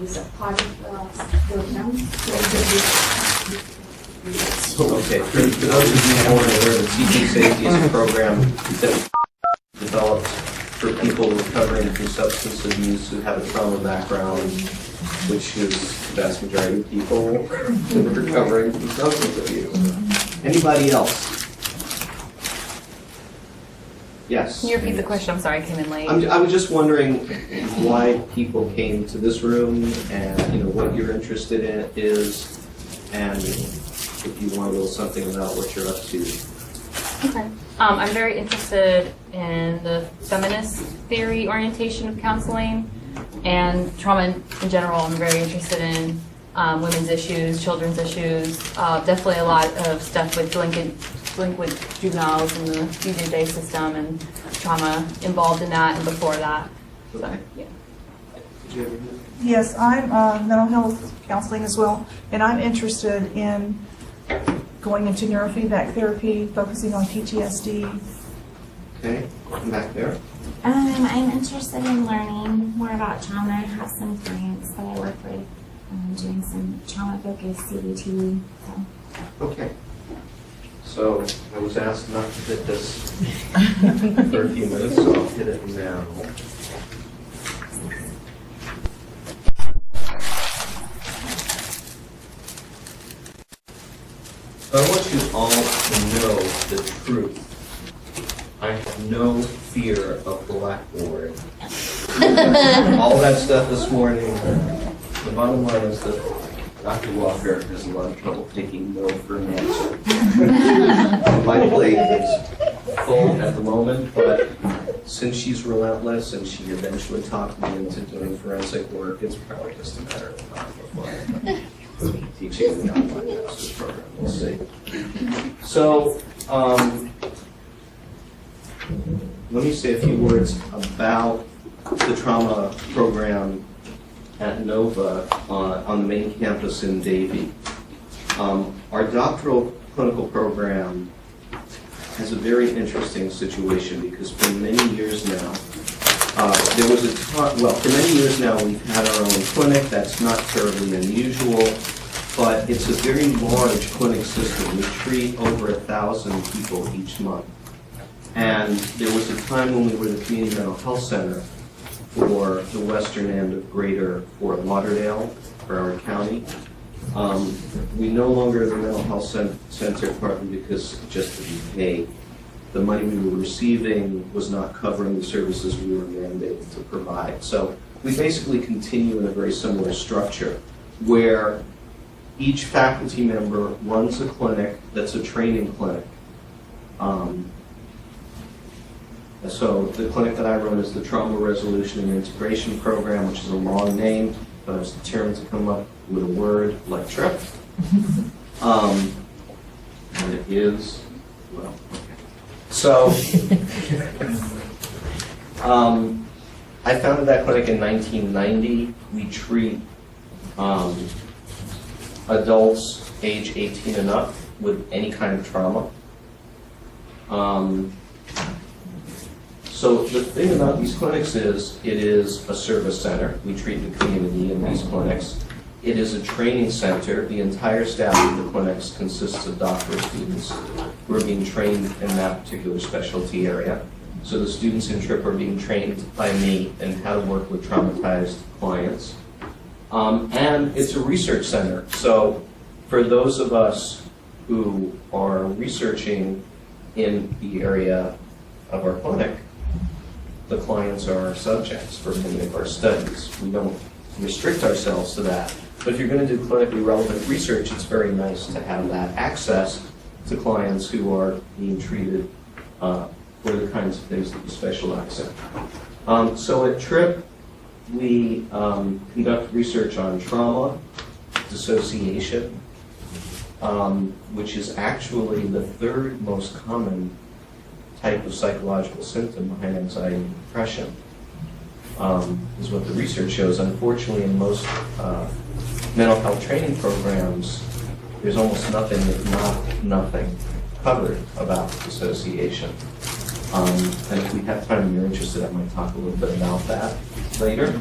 is a part of the program. Okay, for those of you who aren't aware, the Teaching Safety is a program that developed for people recovering from substance abuse who have a trauma background, which is the vast majority of people who are recovering from substance abuse. Anybody else? Yes. Can you repeat the question? I'm sorry, I came in late. I was just wondering why people came to this room, and what you're interested in is, and if you want a little something about what you're up to. Okay. I'm very interested in the feminist theory orientation of counseling and trauma in general. I'm very interested in women's issues, children's issues, definitely a lot of stuff with delinquent juveniles in the DJ system and trauma involved in that and before that. So, yeah. Yes, I'm mental health counseling as well, and I'm interested in going into neurofeedback therapy, focusing on PTSD. Okay, come back there. I'm interested in learning more about trauma. I have some clients that I work with doing some trauma-focused CBT. So. Okay. So I was asked not to hit this for a few minutes, so I'll hit it now. I want you all to know the truth. I have no fear of Blackboard. All that stuff this morning, the bottom line is that Dr. Walker has a lot of trouble taking no for an answer. My plate is full at the moment, but since she's relentless and she eventually talked me into doing forensic work, it's probably just a matter of time before teaching the online master's program. We'll see. So, let me say a few words about the trauma program at NOVA on the main campus in Davie. Our doctoral clinical program has a very interesting situation because for many years now, for many years now we've had our own clinic. That's not terribly unusual, but it's a very large clinic system. We treat over 1,000 people each month. And there was a time when we were the community mental health center for the western end of greater Fort Lauderdale, Broward County. We no longer are the mental health center, partly because just to be paid. The money we were receiving was not covering the services we were mandated to provide. So we basically continue in a very similar structure where each faculty member runs a clinic that's a training clinic. So the clinic that I run is the Trauma Resolution and Integration Program, which is a long name, but I was determined to come up with a word like TRIP. And it is, well, okay. So I founded that clinic in 1990. We treat adults age 18 and up with any kind of trauma. So the thing about these clinics is it is a service center. We treat the community in these clinics. It is a training center. The entire staff of the clinics consists of doctoral students who are being trained in that particular specialty area. So the students in TRIP are being trained by me in how to work with traumatized clients. And it's a research center. So for those of us who are researching in the area of our clinic, the clients are our subjects for many of our studies. We don't restrict ourselves to that. But if you're going to do clinically relevant research, it's very nice to have that access to clients who are being treated for the kinds of things that you specialize in. So at TRIP, we conduct research on trauma, dissociation, which is actually the third most common type of psychological symptom behind anxiety and depression, is what the research shows. Unfortunately, in most mental health training programs, there's almost nothing, if not nothing, covered about dissociation. And if we have time and you're interested, I might talk a little bit about that later.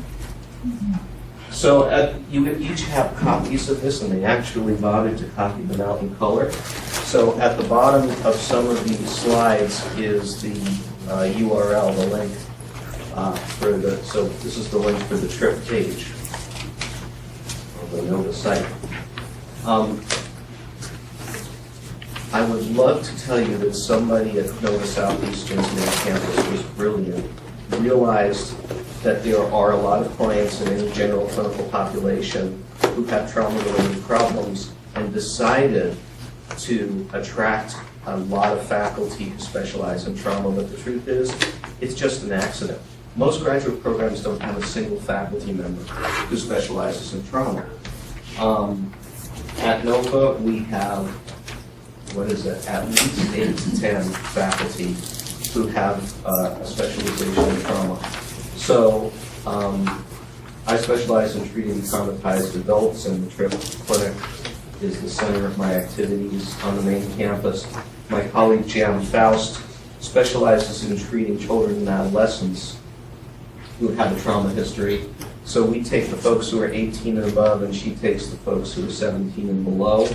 So you each have copies of this, and they actually bothered to copy them out in color. So at the bottom of some of these slides is the URL, the link for the, so this is the link for the trip page of the NOVA site. I would love to tell you that somebody at NOVA Southeastern's main campus was brilliant, realized that there are a lot of clients in any general clinical population who have trauma-related problems, and decided to attract a lot of faculty who specialize in trauma. But the truth is, it's just an accident. Most graduate programs don't have a single faculty member who specializes in trauma. At NOVA, we have, at least 8 to 10 faculty who have a specialization in trauma. So I specialize in treating traumatized adults, and the TRIP clinic is the center of my activities on the main campus. My colleague Jan Faust specializes in treating children and adolescents who have a trauma history. So we take the folks who are 18 and above, and she takes the folks who are 17 and below.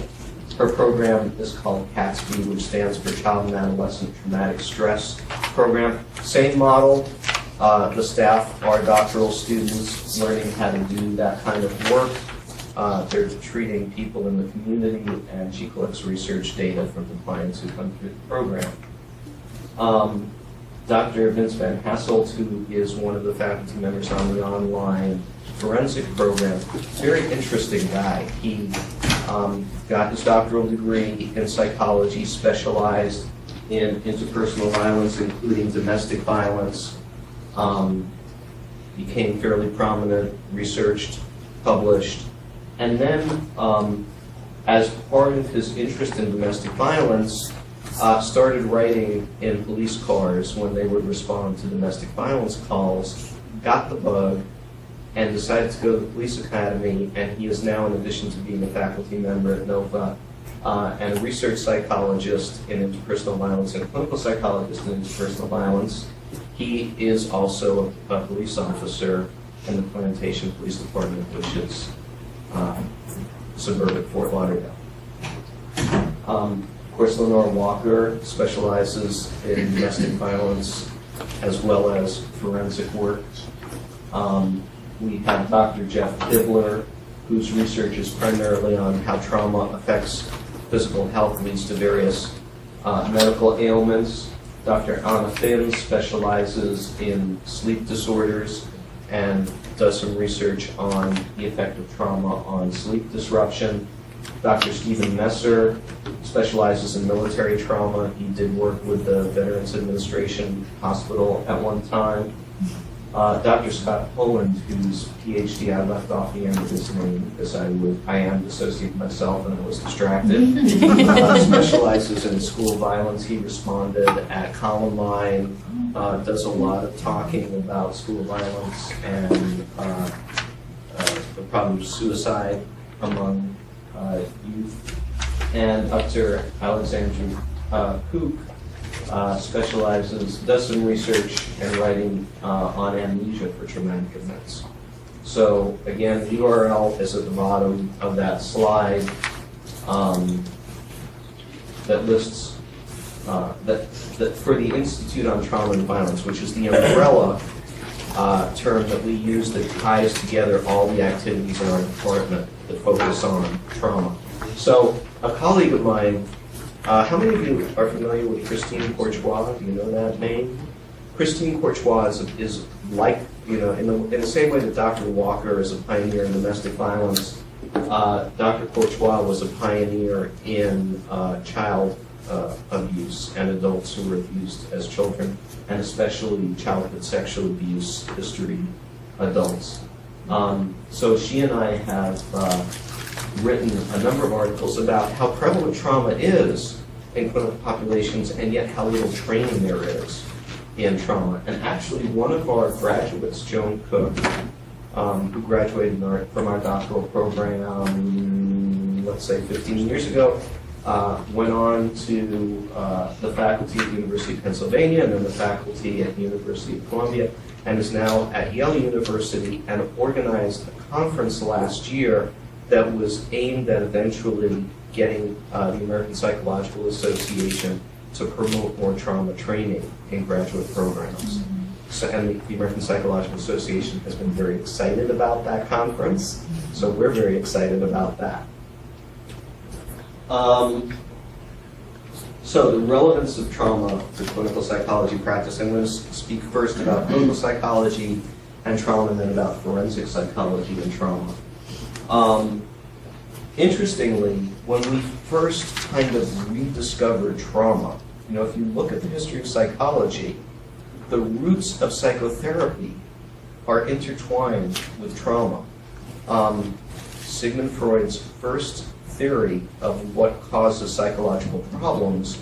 Her program is called CATSB, which stands for Child and Adolescent Traumatic Stress Program. Same model. The staff are doctoral students learning how to do that kind of work. They're treating people in the community, and she collects research data from the clients who come through the program. Dr. Vince Van Hasselt, who is one of the faculty members on the online forensic program, very interesting guy. He got his doctoral degree in psychology, specialized in interpersonal violence, including domestic violence, became fairly prominent, researched, published, and then as part of his interest in domestic violence, started writing in police cars when they would respond to domestic violence calls, got the bug, and decided to go to the police academy, and he is now, in addition to being a faculty member at NOVA, and a research psychologist in interpersonal violence and a clinical psychologist in interpersonal violence. He is also a police officer in the Plantation Police Department, which is suburban Fort Lauderdale. Of course, Lenore Walker specializes in domestic violence as well as forensic work. We have Dr. Jeff Kibler, whose research is primarily on how trauma affects physical health, leads to various medical ailments. Dr. Anna Finn specializes in sleep disorders and does some research on the effect of trauma on sleep disruption. Dr. Stephen Messer specializes in military trauma. He did work with the Veterans Administration Hospital at one time. Dr. Scott Poland, whose PhD I left off the end of his name because I am dissociated myself and I was distracted, specializes in school violence. He responded at Columbine, does a lot of talking about school violence and the problem of suicide among youth. And Dr. Alexandra Kook does some research and writing on amnesia for traumatic events. So again, the URL is at the bottom of that slide that lists that for the Institute on Trauma and Violence, which is the umbrella term that we use that ties together all the activities in our department that focus on trauma. So a colleague of mine, how many of you are familiar with Christine Courtois? Do you know that name? Christine Courtois is like, in the same way that Dr. Walker is a pioneer in domestic violence, Dr. Courtois was a pioneer in child abuse and adults who were abused as children, and especially childhood sexual abuse history adults. So she and I have written a number of articles about how prevalent trauma is in clinical populations and yet how little training there is in trauma. And actually one of our graduates, Joan Cook, who graduated from our doctoral program, let's say 15 years ago, went on to the faculty at the University of Pennsylvania and then the faculty at the University of Columbia, and is now at Yale University and organized a conference last year that was aimed at eventually getting the American Psychological Association to promote more trauma training in graduate programs. So, and the American Psychological Association has been very excited about that conference, so we're very excited about that. So the relevance of trauma to clinical psychology practice. I'm going to speak first about clinical psychology and trauma, and then about forensic psychology and trauma. Interestingly, when we first kind of rediscovered trauma, if you look at the history of psychology, the roots of psychotherapy are intertwined with trauma. Sigmund Freud's first theory of what causes psychological problems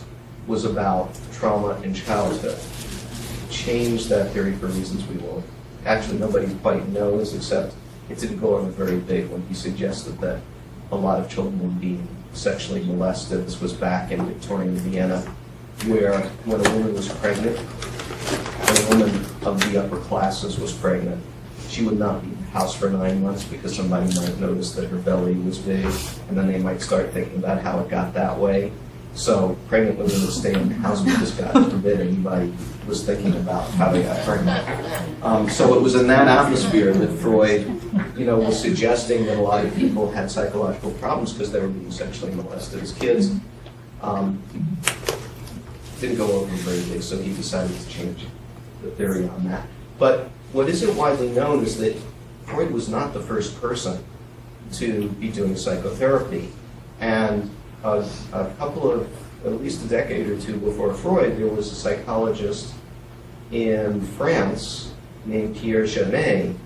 was about trauma in childhood. Changed that theory for reasons we won't. Actually, nobody quite knows, except it didn't go on very big when he suggested that a lot of children were being sexually molested. This was back in Victorian Vienna, where when a woman was pregnant, when a woman of the upper classes was pregnant, she would not leave the house for 9 months because somebody might notice that her belly was big, and then they might start thinking about how it got that way. So pregnant women would stay in the house because, God forbid, anybody was thinking about how they got pregnant. So it was in that atmosphere that Freud, was suggesting that a lot of people had psychological problems because they were being sexually molested as kids. Didn't go over very big, so he decided to change the theory on that. But what isn't widely known is that Freud was not the first person to be doing psychotherapy. And a couple of, at least a decade or two before Freud, there was a psychologist in France named Pierre Janet.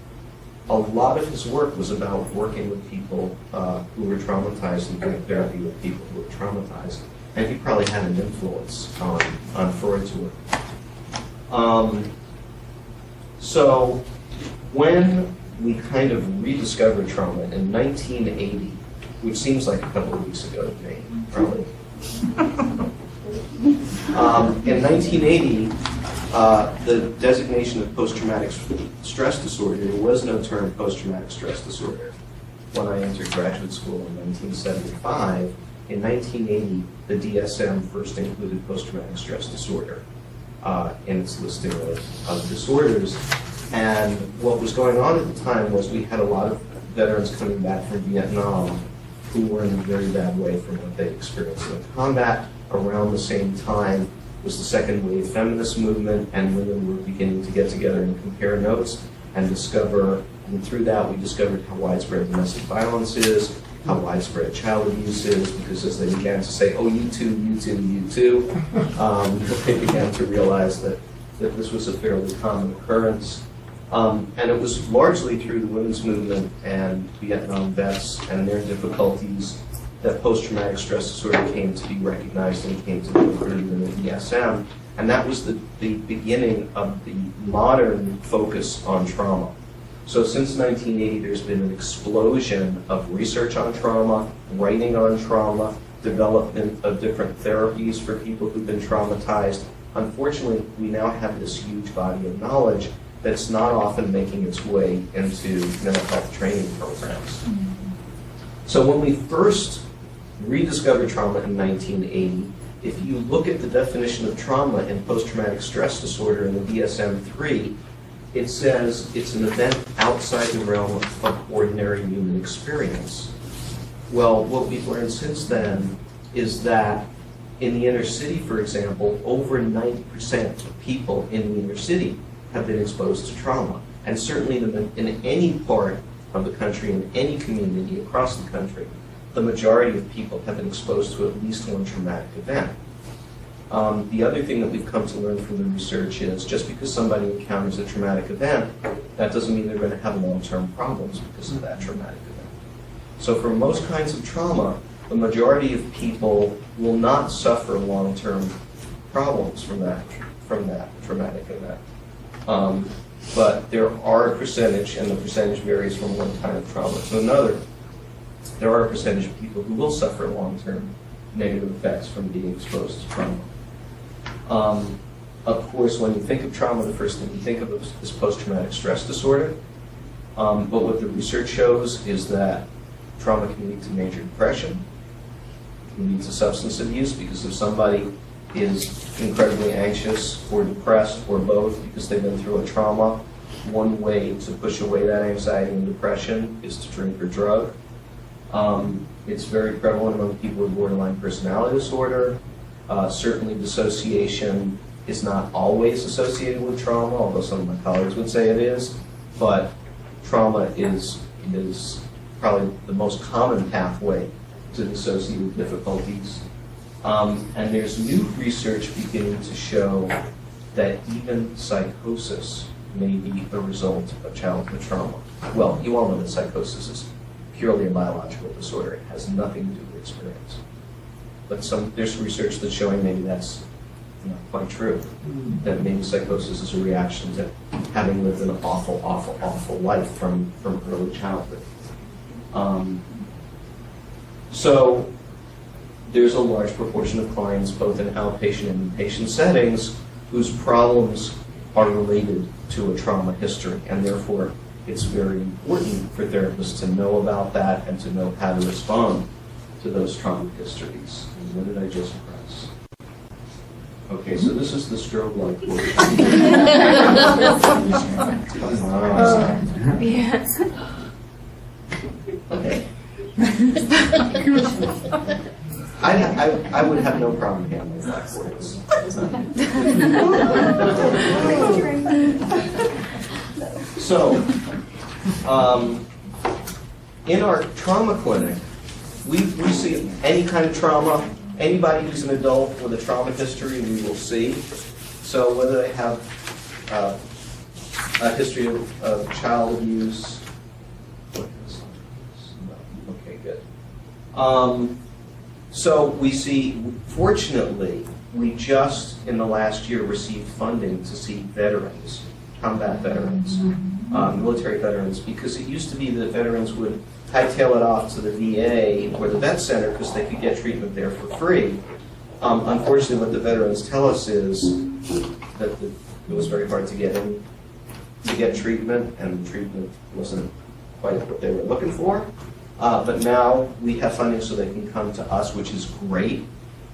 A lot of his work was about working with people who were traumatized and doing therapy with people who were traumatized. And he probably had an influence on Freud's work. So when we kind of rediscovered trauma in 1980, which seems like a couple of weeks ago to me, probably. In 1980, the designation of post-traumatic stress disorder, there was no term post-traumatic stress disorder when I entered graduate school in 1975. In 1980, the DSM first included post-traumatic stress disorder in its listing of disorders. And what was going on at the time was we had a lot of veterans coming back from Vietnam who were in a very bad way from what they experienced in combat. Around the same time was the second wave feminist movement, and women were beginning to get together and compare notes and discover, and through that we discovered how widespread domestic violence is, how widespread child abuse is, because as they began to say, oh, you too, you too, you too, they began to realize that this was a fairly common occurrence. And it was largely through the women's movement and Vietnam vets and their difficulties that post-traumatic stress disorder came to be recognized and came to be included in the DSM. And that was the beginning of the modern focus on trauma. So since 1980, there's been an explosion of research on trauma, writing on trauma, development of different therapies for people who've been traumatized. Unfortunately, we now have this huge body of knowledge that's not often making its way into mental health training programs. So when we first rediscovered trauma in 1980, if you look at the definition of trauma in post-traumatic stress disorder in the DSM-3, it says it's an event outside the realm of ordinary human experience. Well, what we've learned since then is that in the inner city, for example, over 90% of people in the inner city have been exposed to trauma. And certainly in any part of the country, in any community across the country, the majority of people have been exposed to at least one traumatic event. The other thing that we've come to learn from the research is just because somebody encounters a traumatic event, that doesn't mean they're going to have long-term problems because of that traumatic event. So for most kinds of trauma, the majority of people will not suffer long-term problems from that traumatic event. But there are a percentage, and the percentage varies from one kind of trauma to another. There are a percentage of people who will suffer long-term negative effects from being exposed to trauma. Of course, when you think of trauma, the first thing you think of is post-traumatic stress disorder. But what the research shows is that trauma can lead to major depression, can lead to substance abuse, because if somebody is incredibly anxious or depressed or both because they've been through a trauma, one way to push away that anxiety and depression is to drink or drug. It's very prevalent among people with borderline personality disorder. Certainly dissociation is not always associated with trauma, although some of my colleagues would say it is, but trauma is probably the most common pathway to dissociative difficulties. And there's new research beginning to show that even psychosis may be a result of childhood trauma. Well, you all know that psychosis is purely a biological disorder. It has nothing to do with experience. But there's research that's showing maybe that's not quite true. That maybe psychosis is a reaction to having lived an awful, awful, awful life from early childhood. So there's a large proportion of clients, both in outpatient and inpatient settings, whose problems are related to a trauma history, and therefore it's very important for therapists to know about that and to know how to respond to those trauma histories. And what did I just press? Okay, so this is the strobe light portion. Come on. Yes. Okay. I would have no problem handling blackboards. So, in our trauma clinic, we see any kind of trauma. Anybody who's an adult with a trauma history, we will see. So whether they have a history of child abuse. Okay, good. So we see, fortunately, we just in the last year received funding to see veterans, combat veterans, military veterans, because it used to be that veterans would hightail it off to the VA or the vet center because they could get treatment there for free. Unfortunately, what the veterans tell us is that it was very hard to get treatment, and the treatment wasn't quite what they were looking for. But now we have funding so they can come to us, which is great,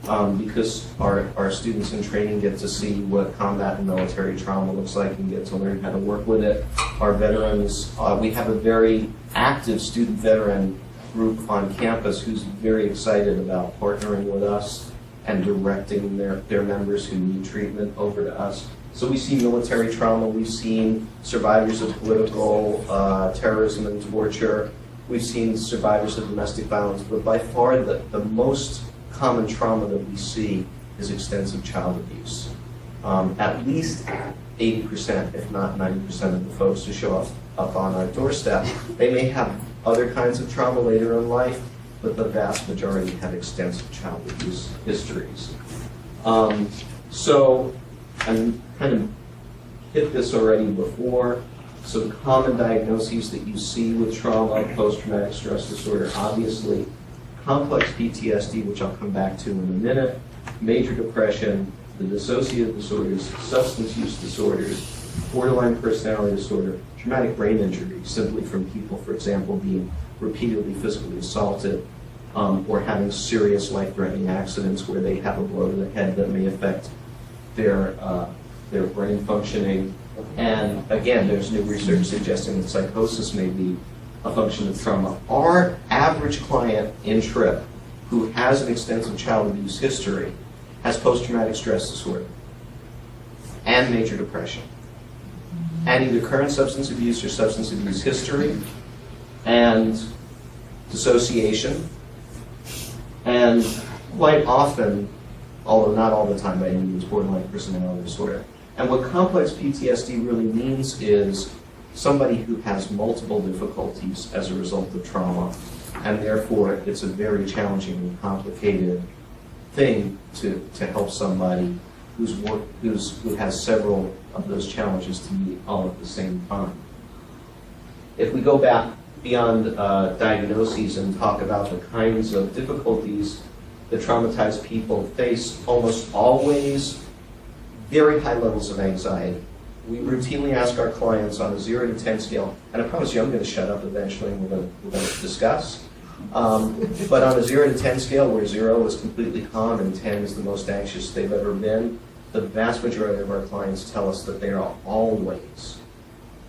because our students in training get to see what combat and military trauma looks like and get to learn how to work with it. Our veterans, we have a very active student veteran group on campus who's very excited about partnering with us and directing their members who need treatment over to us. So we see military trauma, we've seen survivors of political terrorism and torture, we've seen survivors of domestic violence, but by far the most common trauma that we see is extensive child abuse. At least 80%, if not 90% of the folks who show up on our doorstep, they may have other kinds of trauma later in life, but the vast majority have extensive child abuse histories. So I kind of hit this already before. So common diagnoses that you see with trauma, post-traumatic stress disorder, obviously, complex PTSD, which I'll come back to in a minute, major depression, the dissociative disorders, substance use disorders, borderline personality disorder, traumatic brain injury, simply from people, for example, being repeatedly physically assaulted, or having serious life-threatening accidents where they have a blow to the head that may affect their brain functioning. And again, there's new research suggesting that psychosis may be a function of trauma. Our average client in TRIP who has an extensive child abuse history has post-traumatic stress disorder and major depression, and either current substance abuse or substance abuse history, and dissociation, and quite often, although not all the time by any means, borderline personality disorder. And what complex PTSD really means is somebody who has multiple difficulties as a result of trauma, and therefore it's a very challenging and complicated thing to help somebody who has several of those challenges to meet all at the same time. If we go back beyond diagnoses and talk about the kinds of difficulties that traumatized people face, almost always very high levels of anxiety. we routinely ask our clients on a 0 to 10 scale, and I promise you I'm going to shut up eventually and we're going to discuss. But on a 0 to 10 scale, where 0 is completely calm and 10 is the most anxious they've ever been, the vast majority of our clients tell us that they are always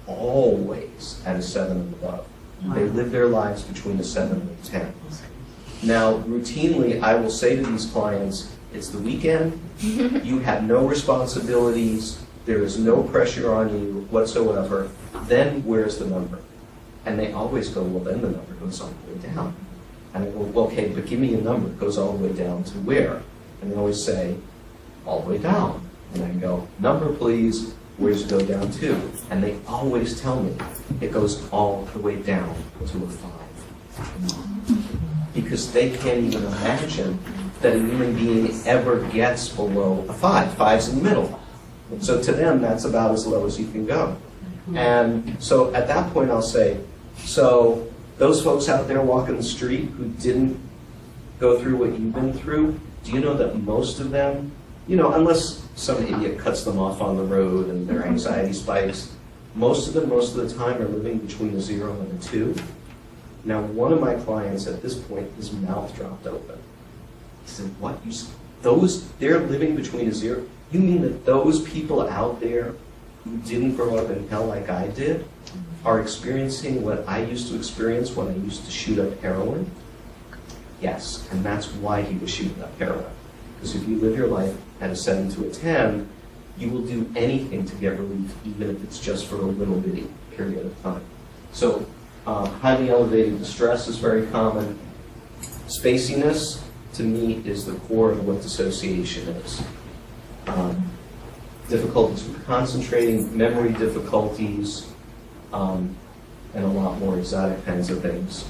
at a 7 and above. They live their lives between a 7 and a 10. Now, routinely, I will say to these clients, it's the weekend, you have no responsibilities, there is no pressure on you whatsoever, then where's the number? And they always go, well, then the number goes all the way down. And I go, well, okay, but give me a number. It goes all the way down to where? And they always say, all the way down. And I go, number please, where's it go down to? And they always tell me, it goes all the way down to a 5. Because they can't even imagine that a human being ever gets below a 5. 5's in the middle. So to them, that's about as low as you can go. And so at that point, I'll say, so those folks out there walking the street who didn't go through what you've been through, do you know that most of them, unless some idiot cuts them off on the road and their anxiety spikes, most of them, most of the time, are living between a 0 and a 2. Now, one of my clients at this point, his mouth dropped open. He said, what? They're living between a 0? You mean that those people out there who didn't grow up in hell like I did are experiencing what I used to experience when I used to shoot up heroin? Yes, and that's why he was shooting up heroin. Because if you live your life at a 7 to a 10, you will do anything to get relief, even if it's just for a little bitty period of time. So highly elevated distress is very common. Spaciness, to me, is the core of what dissociation is. Difficulties with concentrating, memory difficulties, and a lot more exotic kinds of things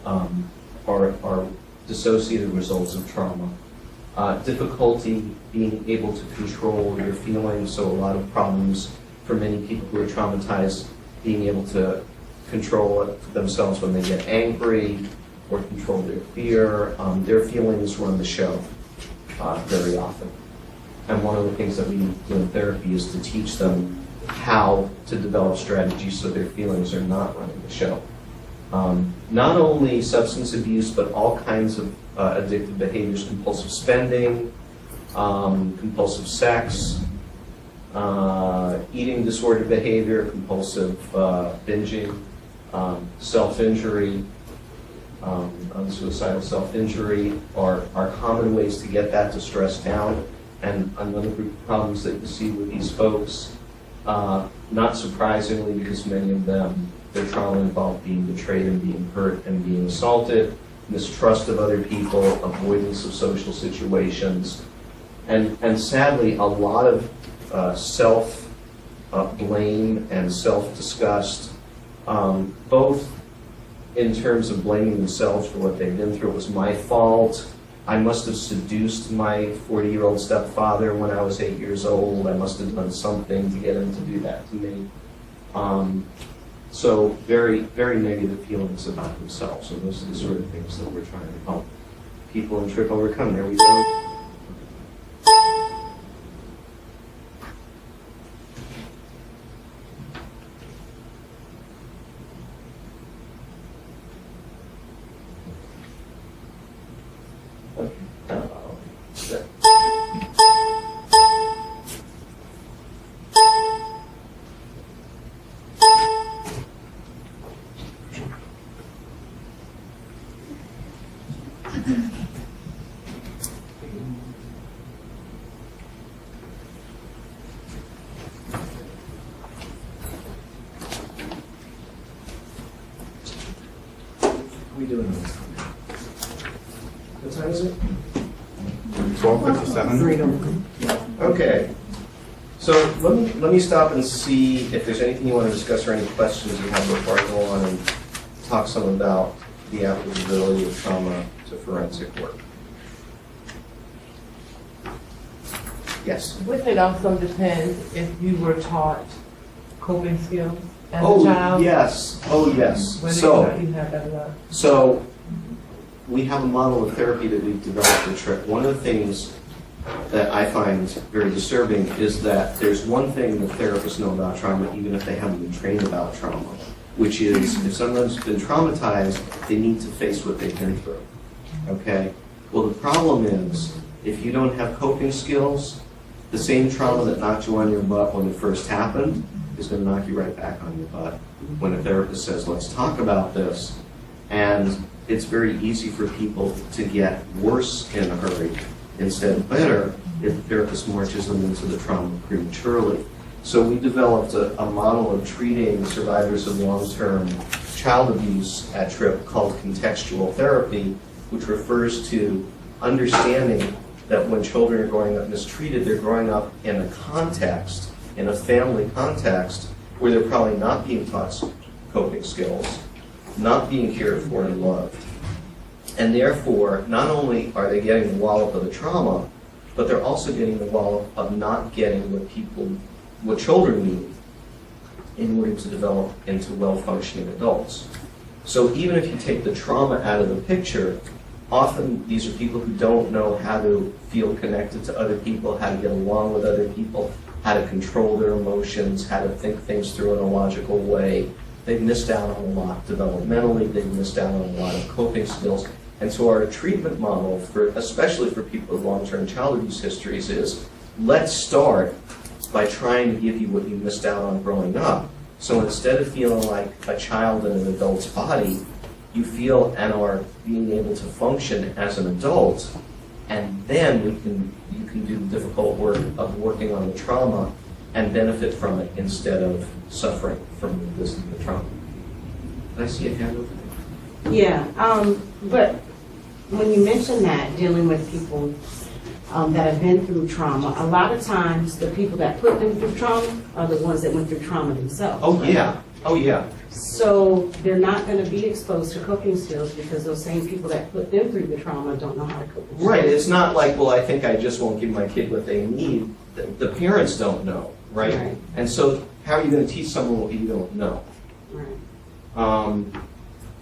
are dissociated results of trauma. Difficulty being able to control your feelings, so a lot of problems for many people who are traumatized, being able to control themselves when they get angry or control their fear. Their feelings run the show very often. And one of the things that we do in therapy is to teach them how to develop strategies so their feelings are not running the show. Not only substance abuse, but all kinds of addictive behaviors, compulsive spending, compulsive sex, eating disorder behavior, compulsive binging, self-injury, suicidal self-injury are common ways to get that distress down. And another group of problems that you see with these folks, not surprisingly, because many of them, their trauma involved being betrayed and being hurt and being assaulted, mistrust of other people, avoidance of social situations, and sadly, a lot of self-blame and self-disgust, both in terms of blaming themselves for what they've been through. It was my fault. I must have seduced my 40-year-old stepfather when I was 8 years old. I must have done something to get him to do that to me. So very, very negative feelings about themselves. And those are the sort of things that we're trying to help people in TRIP overcome. There we go. We doing this? What time is it? 12:57. Okay. So let me stop and see if there's anything you want to discuss or any questions you have before I go on and talk some about the applicability of trauma to forensic work. Yes. Wouldn't it also depend if you were taught coping skills as a Oh, child? yes. Oh, yes. Whether or not you have that or not. So we have a model of therapy that we've developed at TRIP. One of the things that I find very disturbing is that there's one thing that therapists know about trauma, even if they haven't been trained about trauma, which is if someone's been traumatized, they need to face what they've been through. Okay? Well, the problem is, if you don't have coping skills, the same trauma that knocked you on your butt when it first happened is going to knock you right back on your butt when a therapist says, let's talk about this. And it's very easy for people to get worse in a hurry instead of better if the therapist marches them into the trauma prematurely. So we developed a model of treating survivors of long-term child abuse at TRIP called contextual therapy, which refers to understanding that when children are growing up mistreated, they're growing up in a context, in a family context, where they're probably not being taught coping skills, not being cared for and loved. And therefore, not only are they getting the wallop of the trauma, but they're also getting the wallop of not getting what children need in order to develop into well-functioning adults. So even if you take the trauma out of the picture, often these are people who don't know how to feel connected to other people, how to get along with other people, how to control their emotions, how to think things through in a logical way. They've missed out on a lot developmentally, they've missed out on a lot of coping skills. And so our treatment model, especially for people with long-term child abuse histories, is let's start by trying to give you what you missed out on growing up. So instead of feeling like a child in an adult's body, you feel and are being able to function as an adult, and then you can do the difficult work of working on the trauma and benefit from it instead of suffering from the trauma. Did I see a hand over there? Yeah, but when you mention that, dealing with people that have been through trauma, a lot of times the people that put them through trauma are the ones that went through trauma themselves. Oh, right? yeah. Oh, yeah. So they're not going to be exposed to coping skills because those same people that put them through the trauma don't know how to cope. Right. It's not like, well, I think I just won't give my kid what they need. The parents don't know, right? Right. And so how are you going to teach someone what you don't know? Right.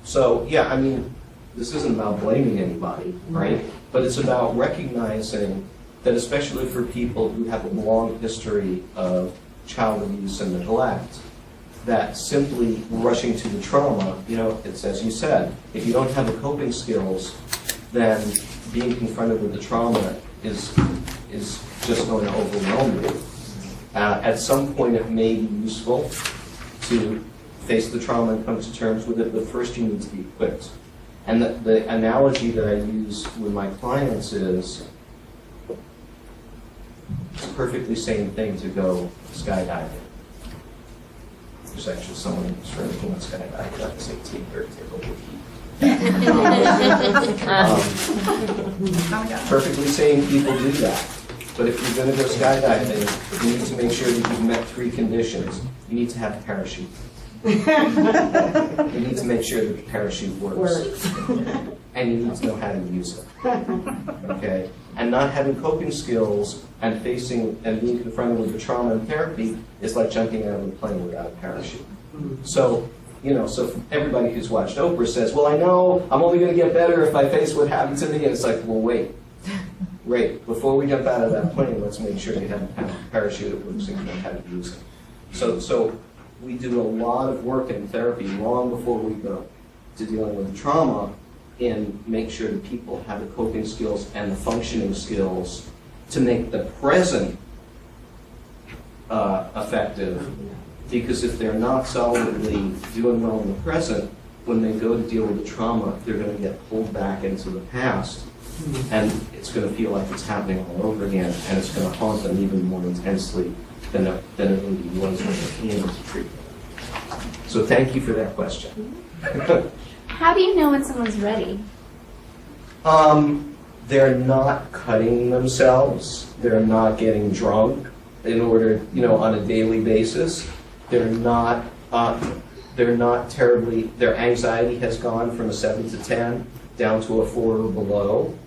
So, yeah, I mean, this isn't about blaming anybody, right? But it's about recognizing that especially for people who have a long history of child abuse and neglect, that simply rushing to the trauma, it's as you said, if you don't have the coping skills, then being confronted with the trauma is just going to overwhelm you. At some point it may be useful to face the trauma and come to terms with it, but first you need to be equipped. And the analogy that I use with my clients is it's a perfectly sane thing to go skydiving. There's actually someone in this room who went skydiving. That's 18 or perfectly sane people do that. But if you're going to go skydiving, you need to make sure that you've met 3 conditions. You need to have a parachute. You need to make sure that the parachute works. And you need to know how to use it. Okay? And not having coping skills and facing and being confronted with the trauma in therapy is like jumping out of a plane without a parachute. So, so everybody who's watched Oprah says, well, I know I'm only going to get better if I face what happened to me. And it's like, well, wait, before we jump out of that plane, let's make sure you have a parachute that works and you know how to use it. So we do a lot of work in therapy long before we go to dealing with the trauma and make sure that people have the coping skills and the functioning skills to make the present effective. Because if they're not solidly doing well in the present, when they go to deal with the trauma, they're going to get pulled back into the past. And it's going to feel like it's happening all over again, and it's going to haunt them even more intensely than it really was when they came into treatment. So thank you for that question. How do you know when someone's ready? They're not cutting themselves. They're not getting drunk in order, on a daily basis. They're not terribly, their anxiety has gone from a 7 to 10 down to a 4 or below.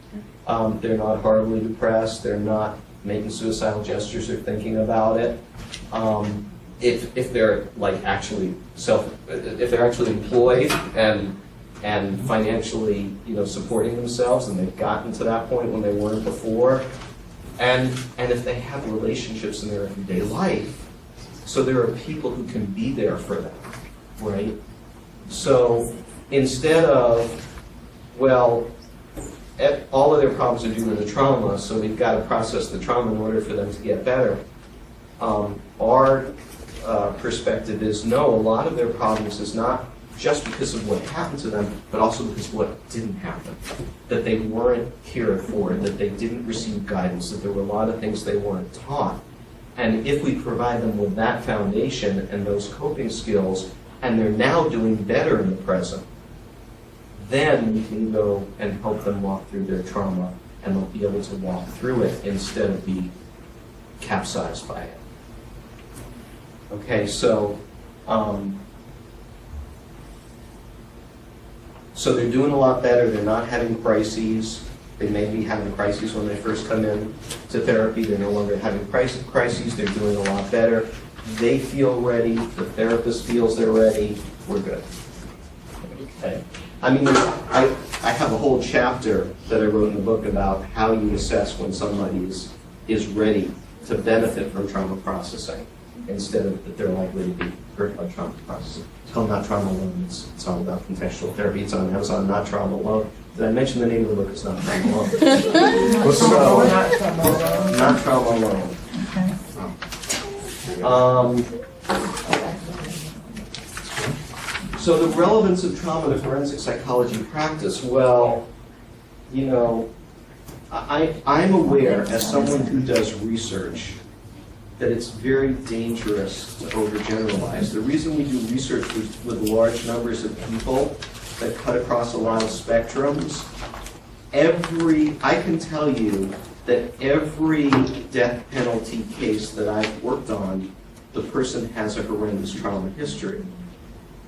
They're not horribly depressed. They're not making suicidal gestures or thinking about it. If they're actually employed and financially, supporting themselves, and they've gotten to that point when they weren't before, And if they have relationships in their everyday life, so there are people who can be there for them, right? So instead of, well, all of their problems are due to the trauma, so we've got to process the trauma in order for them to get better. Our perspective is no, a lot of their problems is not just because of what happened to them, but also because of what didn't happen. That they weren't cared for, that they didn't receive guidance, that there were a lot of things they weren't taught. And if we provide them with that foundation and those coping skills, and they're now doing better in the present, then we can go and help them walk through their trauma, and they'll be able to walk through it instead of be capsized by it. Okay, so so they're doing a lot better. They're not having crises. They may be having crises when they first come in to therapy. They're no longer having crises. They're doing a lot better. They feel ready. The therapist feels they're ready. We're good. Okay. I mean, I have a whole chapter that I wrote in the book about how you assess when somebody is ready to benefit from trauma processing instead of that they're likely to be hurt by trauma processing. It's called Not Trauma Alone. It's all about contextual therapy. It's on Amazon, Not Trauma Alone. Did I mention the name of the book? It's Not Trauma Alone. So, Not Trauma Alone. So the relevance of trauma to forensic psychology practice, well, you know, I'm aware as someone who does research that it's very dangerous to overgeneralize. The reason we do research with large numbers of people that cut across a lot of spectrums, I can tell you that every death penalty case that I've worked on, the person has a horrendous trauma history.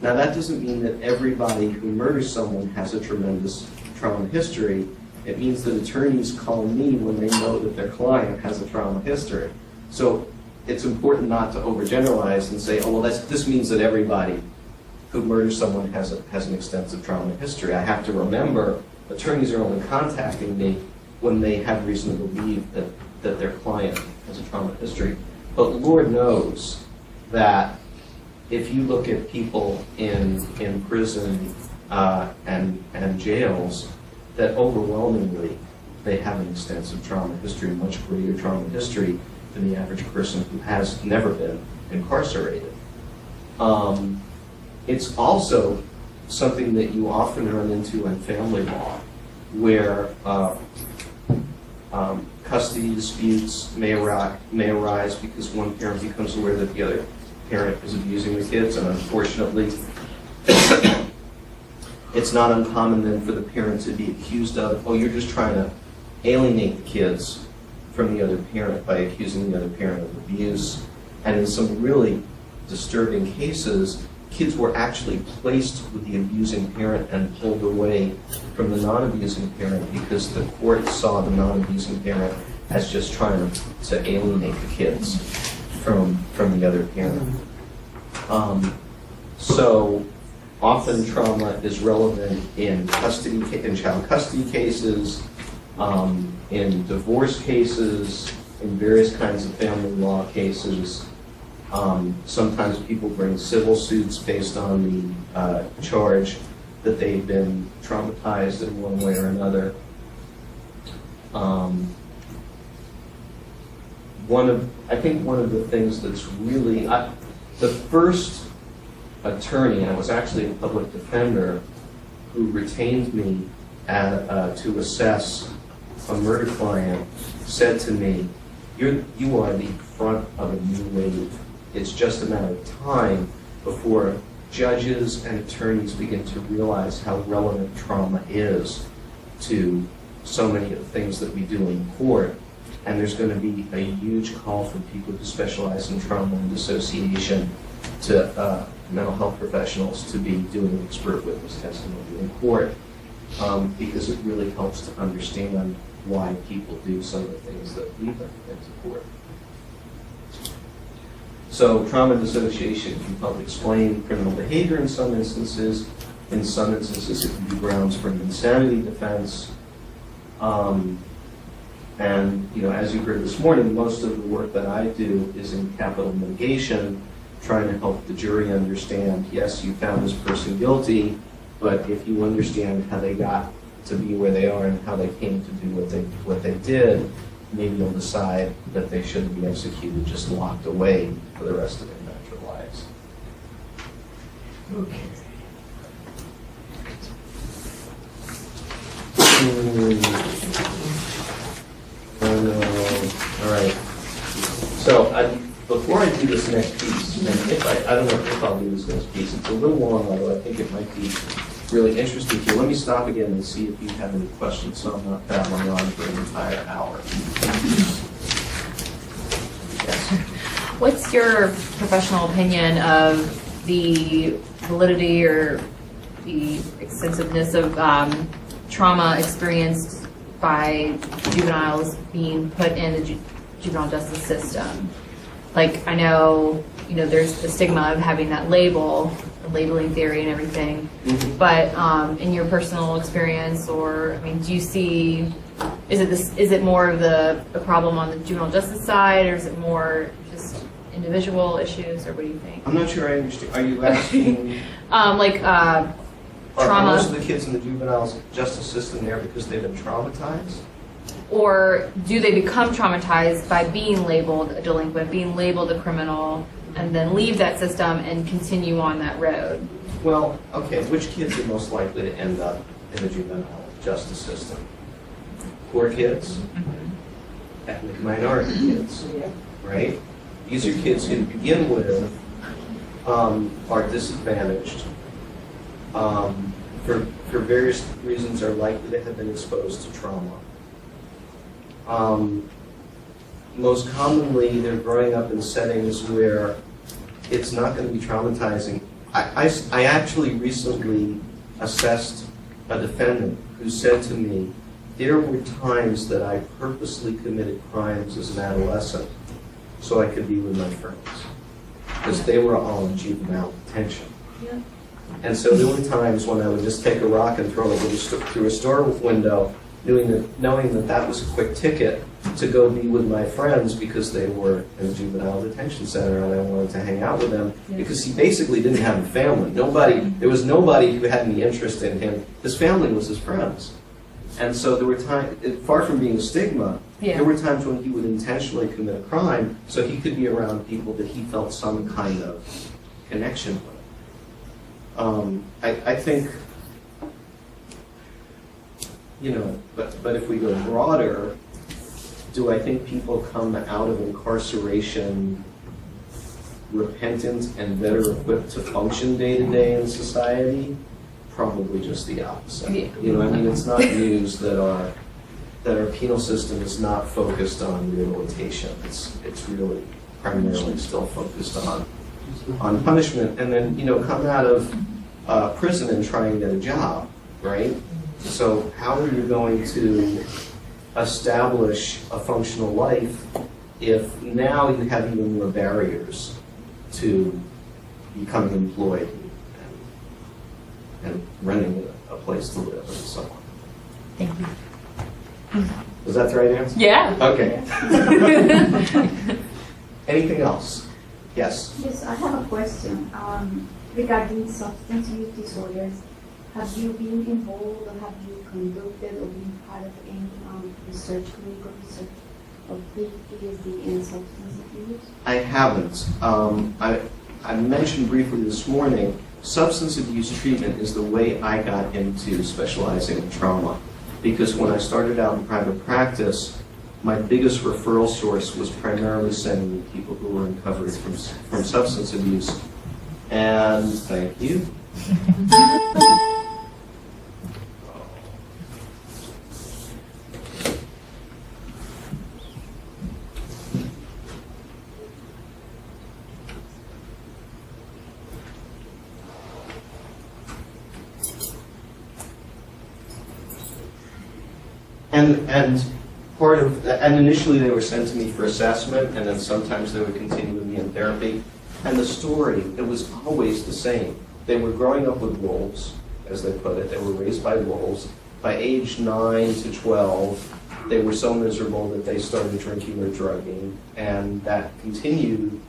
Now that doesn't mean that everybody who murders someone has a tremendous trauma history. It means that attorneys call me when they know that their client has a trauma history. So it's important not to overgeneralize and say, oh, well, this means that everybody who murders someone has an extensive trauma history. I have to remember attorneys are only contacting me when they have reason to believe that their client has a trauma history. But Lord knows that if you look at people in prison and jails, that overwhelmingly they have an extensive trauma history, much greater trauma history than the average person who has never been incarcerated. It's also something that you often run into in family law, where custody disputes may arise because one parent becomes aware that the other parent is abusing the kids, and unfortunately, it's not uncommon then for the parent to be accused of, oh, you're just trying to alienate the kids from the other parent by accusing the other parent of abuse. And in some really disturbing cases, kids were actually placed with the abusing parent and pulled away from the non-abusing parent because the court saw the non-abusing parent as just trying to alienate the kids from the other parent. So often trauma is relevant in child custody cases, in divorce cases, in various kinds of family law cases. Sometimes people bring civil suits based on the charge that they've been traumatized in one way or another. I think one of the things that's really, the first attorney, and I was actually a public defender, who retained me to assess a murder client, said to me, you are the front of a new wave. It's just a matter of time before judges and attorneys begin to realize how relevant trauma is to so many of the things that we do in court. And there's going to be a huge call for people who specialize in trauma and dissociation to mental health professionals to be doing expert witness testimony in court, because it really helps to understand why people do some of the things that lead them into court. So trauma dissociation can help explain criminal behavior in some instances. In some instances, it can be grounds for an insanity defense. And, as you heard this morning, most of the work that I do is in capital mitigation, trying to help the jury understand, yes, you found this person guilty, but if you understand how they got to be where they are and how they came to do what they did, maybe you'll decide that they shouldn't be executed, just locked away for the rest of their natural lives. Okay. All right. So before I do this next piece, and if I don't know if I'll do this next piece, it's a little long, although I think it might be really interesting to you. Let me stop again and see if you have any questions, so I'm not babbling on for an entire hour. Yes. What's your professional opinion of the validity or the extensiveness of trauma experienced by juveniles being put in the juvenile justice system? Like, I know, there's the stigma of having that label, the labeling theory and everything, but in your personal experience, or, do you see, is it more of a problem on the juvenile justice side, or is it more just individual issues, or what do you think? I'm not sure I understand. Are you asking? Trauma. Are most of the kids in the juvenile justice system there because they've been traumatized? Or do they become traumatized by being labeled a delinquent, being labeled a criminal, and then leave that system and continue on that road? Well, okay, which kids are most likely to end up in the juvenile justice system? Poor kids, ethnic minority kids, right? These are kids who, to begin with, are disadvantaged. For various reasons, are likely to have been exposed to trauma. Most commonly, they're growing up in settings where it's not going to be traumatizing. I actually recently assessed a defendant who said to me, there were times that I purposely committed crimes as an adolescent so I could be with my friends, because they were all in juvenile detention. Yeah. And so there were times when I would just take a rock and throw it through a store window, knowing that that was a quick ticket to go be with my friends because they were in the juvenile detention center and I wanted to hang out with them, because he basically didn't have a family. There was nobody who had any interest in him. His family was his friends. And so there were times, far from being a stigma, there were times when he would intentionally commit a crime so he could be around people that he felt some kind of connection with. I think, but if we go broader, do I think people come out of incarceration repentant and better equipped to function day to day in society? Probably just the opposite. It's not news that our penal system is not focused on rehabilitation. It's really primarily still focused on punishment, and then come out of prison and try and get a job, right? So how are you going to establish a functional life if now you have even more barriers to becoming employed and renting a place to live and so on? Thank you. Was that the right answer? Yeah. Okay. Anything else? Yes. Yes, I have a question regarding substance use disorders. Have you been involved, or have you conducted or been part of any research, clinical research of PTSD and substance abuse? I haven't. I mentioned briefly this morning, substance abuse treatment is the way I got into specializing in trauma. Because when I started out in private practice, my biggest referral source was primarily sending me people who were in recovery from substance abuse. And thank you. And initially they were sent to me for assessment, and then sometimes they would continue with me in therapy. And the story, it was always the same. They were growing up with wolves, as they put it. They were raised by wolves. By age 9 to 12, they were so miserable that they started drinking or drugging, and that continued,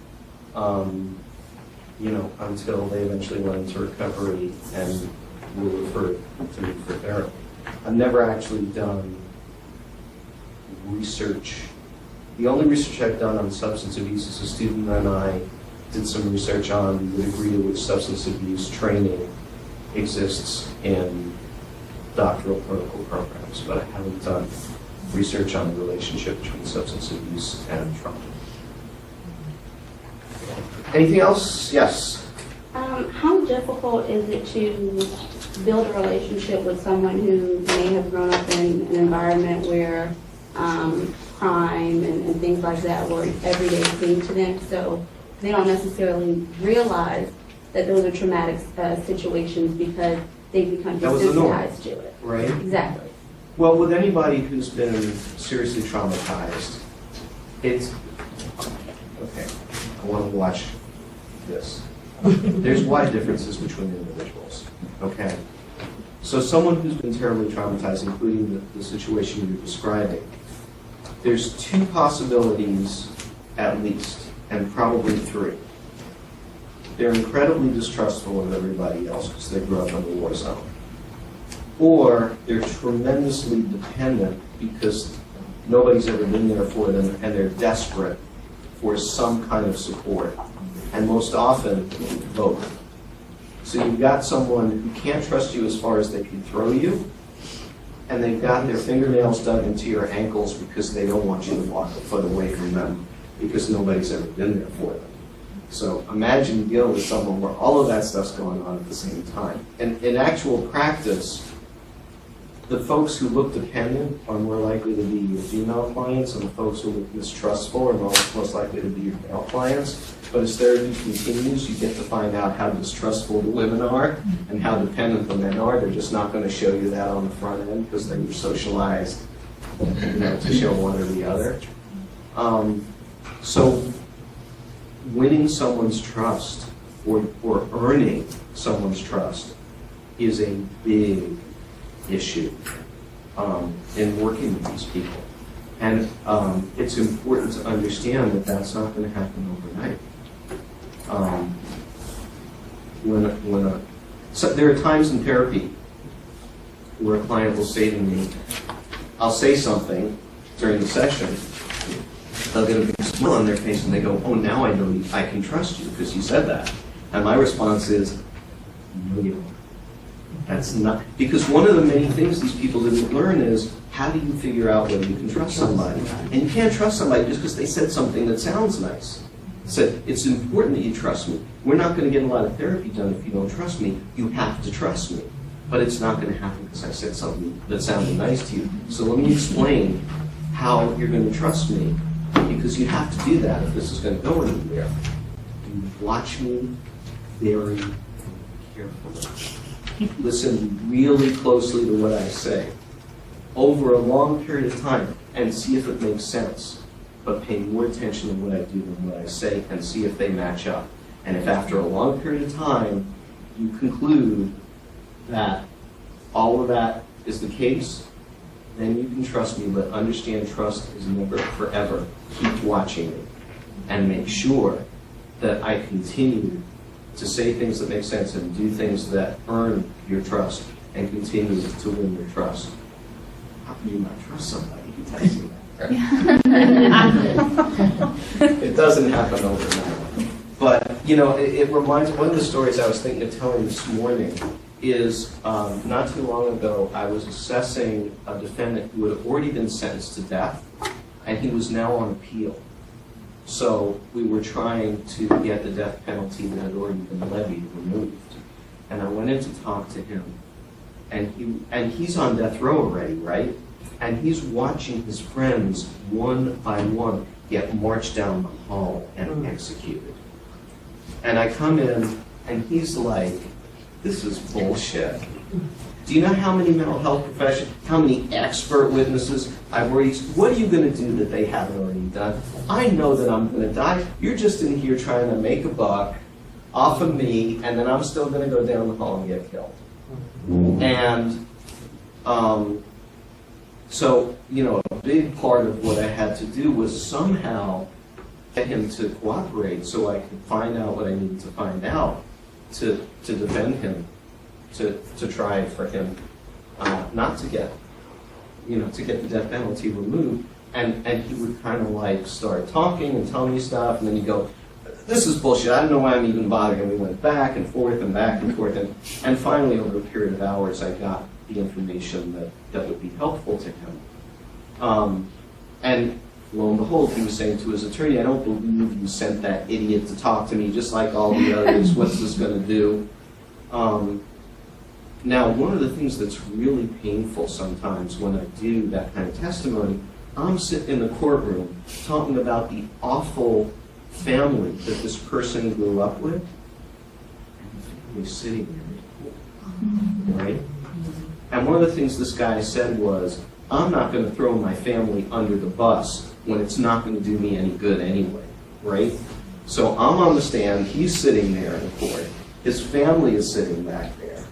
until they eventually went into recovery and were referred to me for therapy. I've never actually done research. The only research I've done on substance abuse is a student and I did some research on the degree to which substance abuse training exists in doctoral clinical programs, but I haven't done research on the relationship between substance abuse and trauma. Anything else? Yes. How difficult is it to build a relationship with someone who may have grown up in an environment where crime and things like that were everyday thing to them, so they don't necessarily realize that those are traumatic situations because they become That was the norm, desensitized to it. right? Exactly. Well, with anybody who's been seriously traumatized, it's, okay, I want to watch this. There's wide differences between individuals, okay? So someone who's been terribly traumatized, including the situation you're describing, there's two possibilities at least, and probably three. They're incredibly distrustful of everybody else because they grew up in the war zone. Or they're tremendously dependent because nobody's ever been there for them and they're desperate for some kind of support. And most often, both. So you've got someone who can't trust you as far as they can throw you, and they've got their fingernails dug into your ankles because they don't want you to walk a foot away from them because nobody's ever been there for them. So imagine dealing with someone where all of that stuff's going on at the same time. And in actual practice, the folks who look dependent are more likely to be your female clients, and the folks who look mistrustful are most likely to be your male clients. But as therapy continues, you get to find out how distrustful the women are and how dependent the men are. They're just not going to show you that on the front end because they were socialized to show one or the other. So winning someone's trust or earning someone's trust is a big issue in working with these people. And it's important to understand that that's not going to happen overnight. So there are times in therapy where a client will say to me, I'll say something during the session, they'll get a big smile on their face and they go, oh, now I know I can trust you because you said that. And my response is, no, you don't. That's not, because one of the many things these people didn't learn is how do you figure out whether you can trust somebody? And you can't trust somebody just because they said something that sounds nice. Said, it's important that you trust me. We're not going to get a lot of therapy done if you don't trust me. You have to trust me. But it's not going to happen because I said something that sounded nice to you. So let me explain how you're going to trust me, because you have to do that if this is going to go anywhere. You watch me very carefully. Listen really closely to what I say over a long period of time and see if it makes sense. But pay more attention to what I do than what I say and see if they match up. And if after a long period of time you conclude that all of that is the case, then you can trust me, but understand trust is never forever. Keep watching me and make sure that I continue to say things that make sense and do things that earn your trust and continue to win your trust. How can you not trust somebody who tells you that? It doesn't happen overnight. But, it reminds me, one of the stories I was thinking of telling this morning is not too long ago, I was assessing a defendant who had already been sentenced to death, and he was now on appeal. So we were trying to get the death penalty that had already been levied removed. And I went in to talk to him, and he's on death row already, right? And he's watching his friends one by one get marched down the hall and executed. And I come in, and he's like, this is bullshit. Do you know how many mental health professionals, how many expert witnesses I've already, what are you going to do that they haven't already done? I know that I'm going to die. You're just in here trying to make a buck off of me, and then I'm still going to go down the hall and get killed. And So, a big part of what I had to do was somehow get him to cooperate so I could find out what I needed to find out to defend him, to try for him not to get, to get the death penalty removed. And he would kind of like start talking and tell me stuff, and then he'd go, this is bullshit, I don't know why I'm even bothering. And we went back and forth and back and forth. And finally, over a period of hours, I got the information that would be helpful to him. And lo and behold, he was saying to his attorney, I don't believe you sent that idiot to talk to me, just like all the others. What's this going to do? Now, one of the things that's really painful sometimes when I do that kind of testimony, I'm sitting in the courtroom talking about the awful family that this person grew up with, and the family's sitting there, right? And one of the things this guy said was, I'm not going to throw my family under the bus when it's not going to do me any good anyway, right? So I'm on the stand, he's sitting there in court, his family is sitting back there,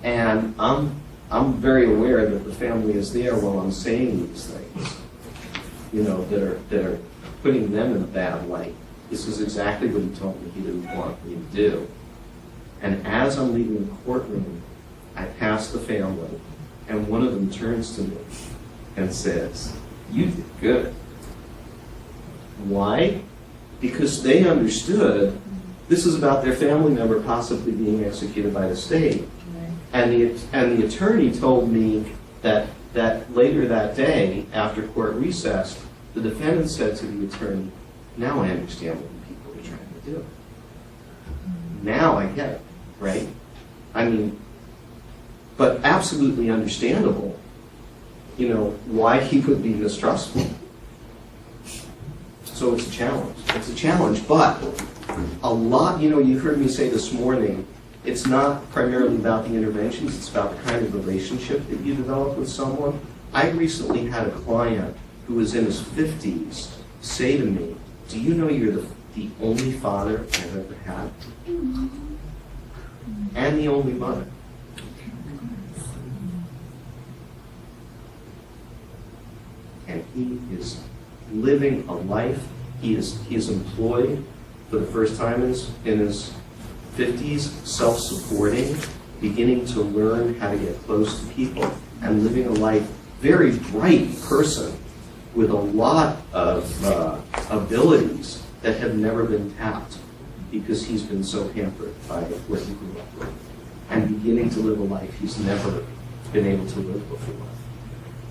and I'm very aware that the family is there while I'm saying these things, that are putting them in a bad light. This is exactly what he told me he didn't want me to do. And as I'm leaving the courtroom, I pass the family, and one of them turns to me and says, you did good. Why? Because they understood this is about their family member possibly being executed by the state. And the attorney told me that later that day, after court recessed, the defendant said to the attorney, now I understand what the people are trying to do. Now I get it, right? I mean, but absolutely understandable, why he would be mistrustful. So it's a challenge. It's a challenge, but a lot, you heard me say this morning, it's not primarily about the interventions, it's about the kind of relationship that you develop with someone. I recently had a client who was in his 50s say to me, do you know you're the only father I've ever had? And the only mother. And he is living a life, he is employed for the first time in his 50s, self-supporting, beginning to learn how to get close to people, and living a life, very bright person with a lot of abilities that have never been tapped because he's been so hampered by what he grew up with, and beginning to live a life he's never been able to live before.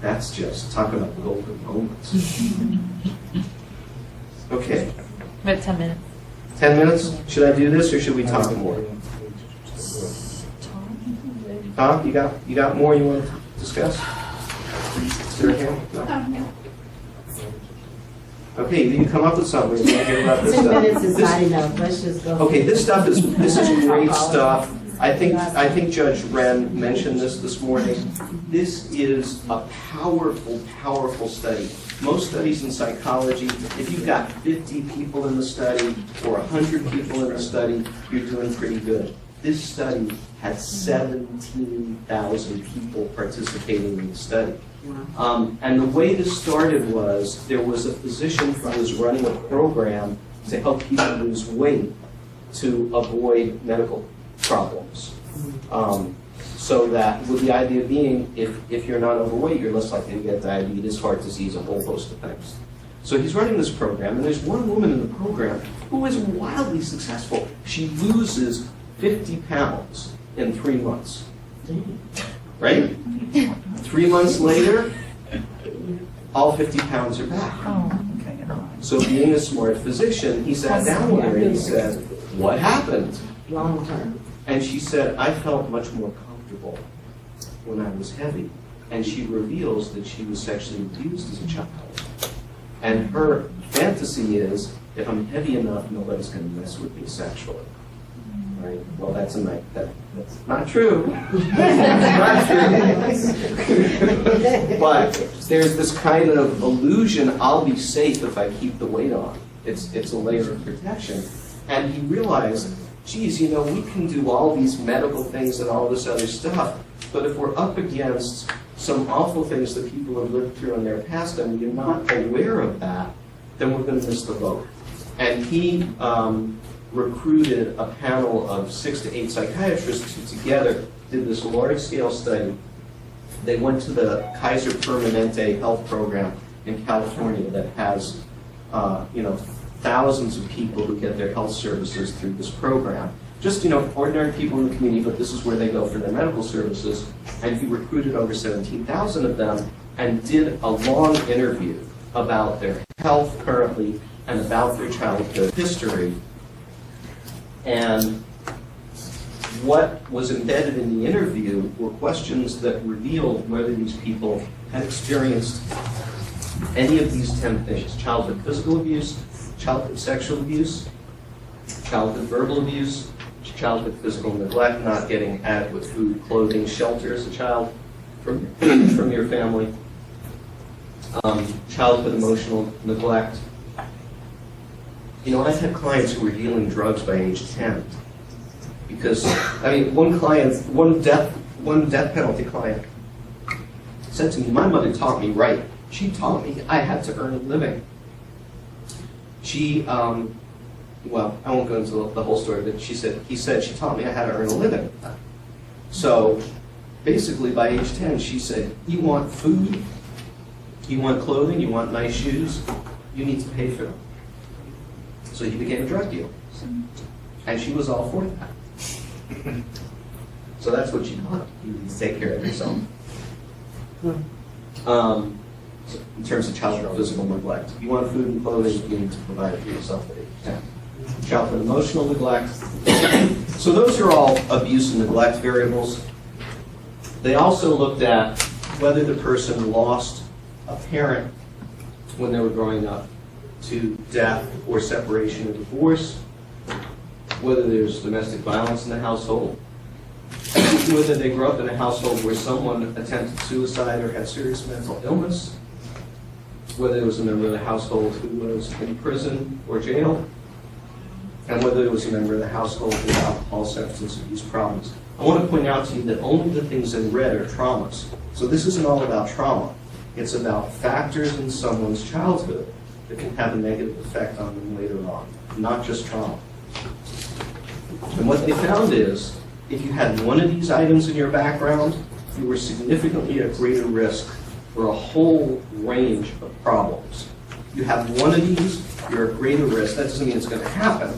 That's just, talk about golden moments. Okay. We have 10 minutes. 10 minutes? Should I do this or should we talk more? Tom, you got more you want to discuss? Is there a hand? No. Okay, you come up with something. You want to hear about this 10 stuff? minutes is not enough. Let's just go. Okay, this is great stuff. I think Judge Wren mentioned this morning. This is a powerful, powerful study. Most studies in psychology, if you've got 50 people in the study or 100 people in the study, you're doing pretty good. This study had 17,000 people participating in the study. And the way this started was there was a physician who was running a program to help people lose weight to avoid medical problems. So that, with the idea being, if you're not overweight, you're less likely to get diabetes, heart disease, a whole host of things. So he's running this program, and there's one woman in the program who is wildly successful. She loses 50 pounds in 3 months. Right? 3 months later, all 50 pounds are back. So being a smart physician, he sat down with her and he said, what happened? Long term. And she said, I felt much more comfortable when I was heavy. And she reveals that she was sexually abused as a child. And her fantasy is, if I'm heavy enough, nobody's going to mess with me sexually. Right? Well, that's not true. Not true. But there's this kind of illusion, I'll be safe if I keep the weight on. It's a layer of protection. And he realized, geez, we can do all these medical things and all this other stuff, but if we're up against some awful things that people have lived through in their past, and you're not aware of that, then we're going to miss the boat. And he recruited a panel of 6 to 8 psychiatrists who together did this large-scale study. They went to the Kaiser Permanente health program in California that has, thousands of people who get their health services through this program. Just, ordinary people in the community, but this is where they go for their medical services. And he recruited over 17,000 of them and did a long interview about their health currently and about their childhood history. And what was embedded in the interview were questions that revealed whether these people had experienced any of these 10 things: childhood physical abuse, childhood sexual abuse, childhood verbal abuse, childhood physical neglect, not getting adequate food, clothing, shelter as a child from your family, childhood emotional neglect. I've had clients who were dealing drugs by age 10. Because, one death penalty client said to me, my mother taught me right. She taught me I had to earn a living. She, I won't go into the whole story, but he said she taught me I had to earn a living. So, basically by age 10, she said, you want food, you want clothing, you want nice shoes, you need to pay for them. So he became a drug dealer. And she was all for that. So that's what she taught. You need to take care of yourself. So in terms of childhood physical neglect, you want food and clothing, you need to provide it for yourself at age 10. Childhood emotional neglect. So those are all abuse and neglect variables. They also looked at whether the person lost a parent when they were growing up to death or separation or divorce, whether there's domestic violence in the household, whether they grew up in a household where someone attempted suicide or had serious mental illness, whether there was a member of the household who was in prison or jail, and whether there was a member of the household with alcohol, substance abuse problems. I want to point out to you that only the things in red are traumas. So this isn't all about trauma. It's about factors in someone's childhood that can have a negative effect on them later on, not just trauma. And what they found is, if you had one of these items in your background, you were significantly at greater risk for a whole range of problems. You have one of these, you're at greater risk. That doesn't mean it's going to happen.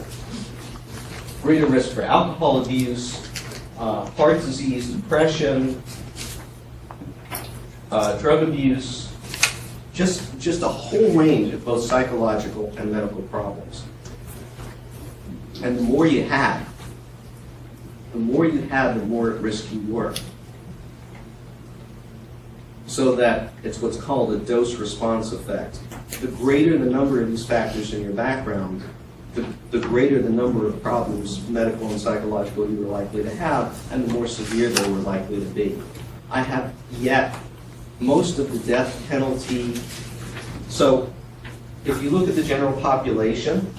Greater risk for alcohol abuse, heart disease, depression, drug abuse, just a whole range of both psychological and medical problems. And the more you had, the more at risk you were. So that it's what's called a dose-response effect. The greater the number of these factors in your background, the greater the number of problems, medical and psychological, you were likely to have, and the more severe they were likely to be. I have yet most of the death penalty. So if you look at the general population,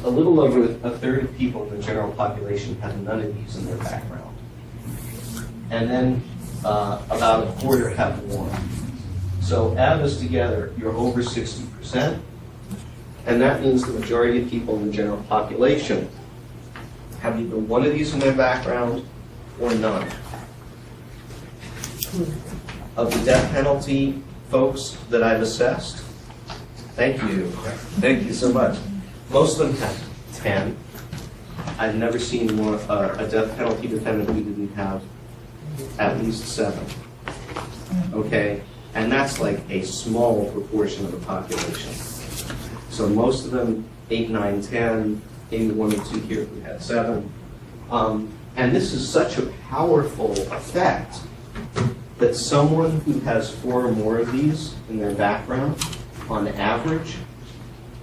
a little over a third of people in the general population have none of these in their background. And then about a quarter have one. So add this together, you're over 60%. And that means the majority of people in the general population have either one of these in their background or none. Of the death penalty folks that I've assessed, thank you so much. Most of them have 10. I've never seen a death penalty defendant who didn't have at least 7. Okay? And that's like a small proportion of the population. So most of them, 8, 9, 10, maybe 1 or 2 here who had 7. And this is such a powerful effect that someone who has 4 or more of these in their background, on average,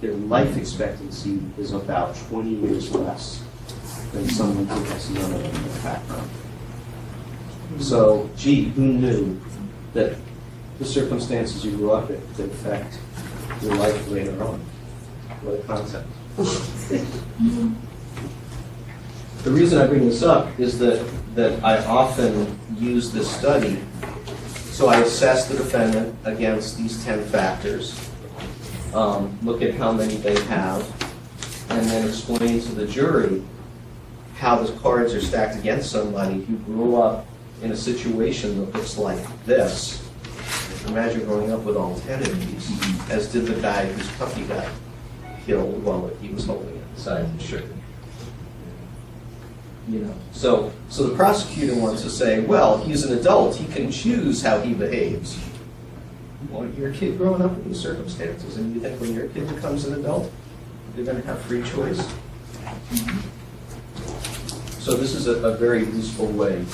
their life expectancy is about 20 years less than someone who has none of them in their background. So, gee, who knew that the circumstances you grew up in could affect your life later on? What a concept. The reason I bring this up is that I often use this study. So I assess the defendant against these 10 factors, look at how many they have, and then explain to the jury how the cards are stacked against somebody who grew up in a situation that looks like this. Imagine growing up with all 10 of these, as did the guy whose puppy got killed while he was holding it inside his shirt. You know, so the prosecutor wants to say, well, he's an adult, he can choose how he behaves. Well, you're a kid growing up in these circumstances, and you think when your kid becomes an adult, they're going to have free choice? So this is a very useful way.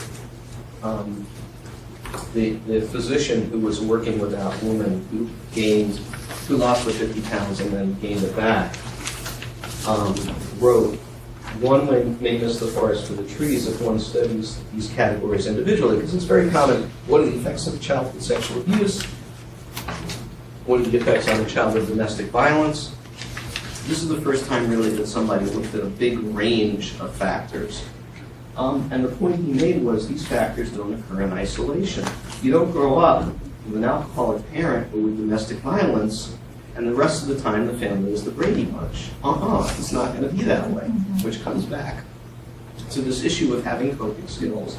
The physician who was working with that woman who lost the 50 pounds and then gained it back, wrote, one may miss the forest for the trees if one studies these categories individually, because it's very common. What are the effects of a child with sexual abuse? What are the effects on a child with domestic violence? This is the first time really that somebody looked at a big range of factors. And the point he made was these factors don't occur in isolation. You don't grow up with an alcoholic parent or with domestic violence, and the rest of the time the family is the Brady Bunch. It's not going to be that way, which comes back to this issue of having coping skills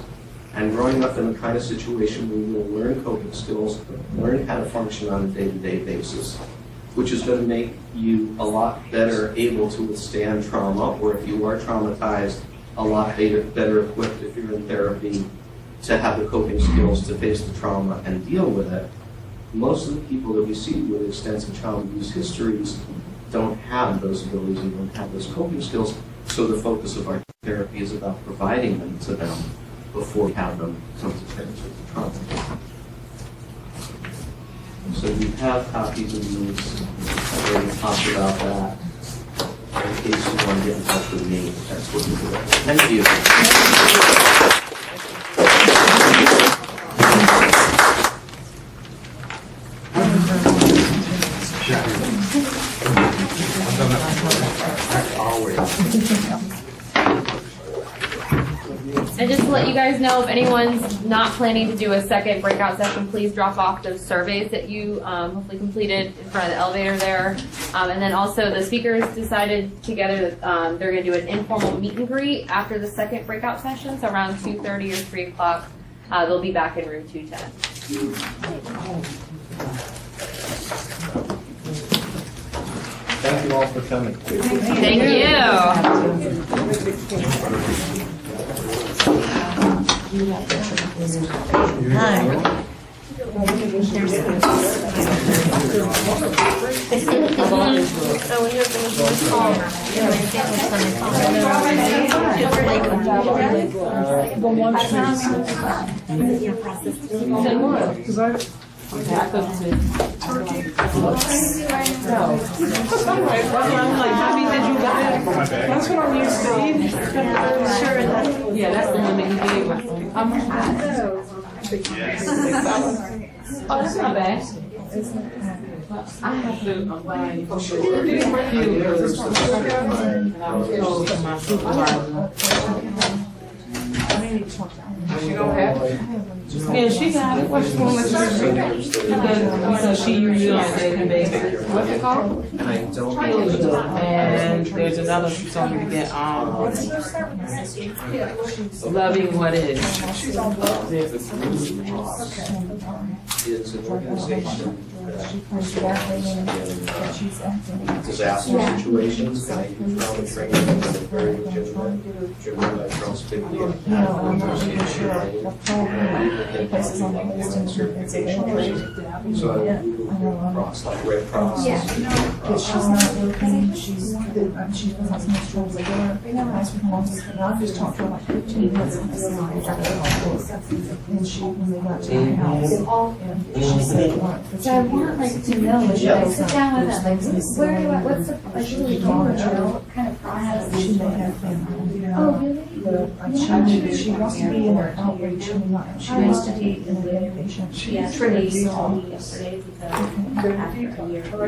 and growing up in the kind of situation where you will learn coping skills, learn how to function on a day-to-day basis, which is going to make you a lot better able to withstand trauma, or if you are traumatized, a lot better equipped if you're in therapy to have the coping skills to face the trauma and deal with it. Most of the people that we see with extensive child abuse histories don't have those abilities and don't have those coping skills, so the focus of our therapy is about providing them to them before we have them come to terms with the trauma. So you have copies of these. I've already talked about that. In case you want to get in touch with me, that's what we do. Thank you. And just to let you guys know, if anyone's not planning to do a second breakout session, please drop off those surveys that you hopefully completed in front of the elevator there. And then also the speakers decided together that they're going to do an informal meet and greet after the second breakout session, so around 2:30 or 3 o'clock. They'll be back in room 210. Thank you all for coming. Thank you. That's what I'm used to. Yeah, that's the one that you gave us. Oh, that's not bad. I have to buy for sure. My supervisor. She don't have it? Yeah, she got it. What's going on? Because she usually on a daily basis. What's it called? And I don't know. And there's another she told me to get Loving What Is. It's an organization disaster situations, and I do trauma training, and it's very legitimate, driven by Charles Bigley and so I would cross, like Red Cross. But she's not working, she's not so much trouble as I I've just talked to her like 15 minutes. And she, when they got to my house, and she said, So I want like to know, like, sit down with them, like, what's the, like, what kind of process? she may have been. Oh, really? She wants to be in an outreach, she wants to be in an inpatient. Yes, she told me yesterday because after a year. Are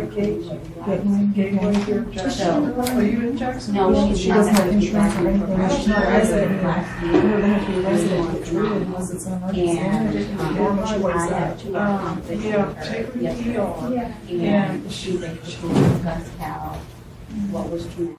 you in Jacksonville? No, she's She not. doesn't have insurance or anything, she's not resident. Last You year. know, they have to be resident to get treated unless it's an emergency. And Yeah, when she I wakes had up. a 2-hour conversation Yeah, with her take her to yesterday. ER. And she basically discussed how, what was traumatic.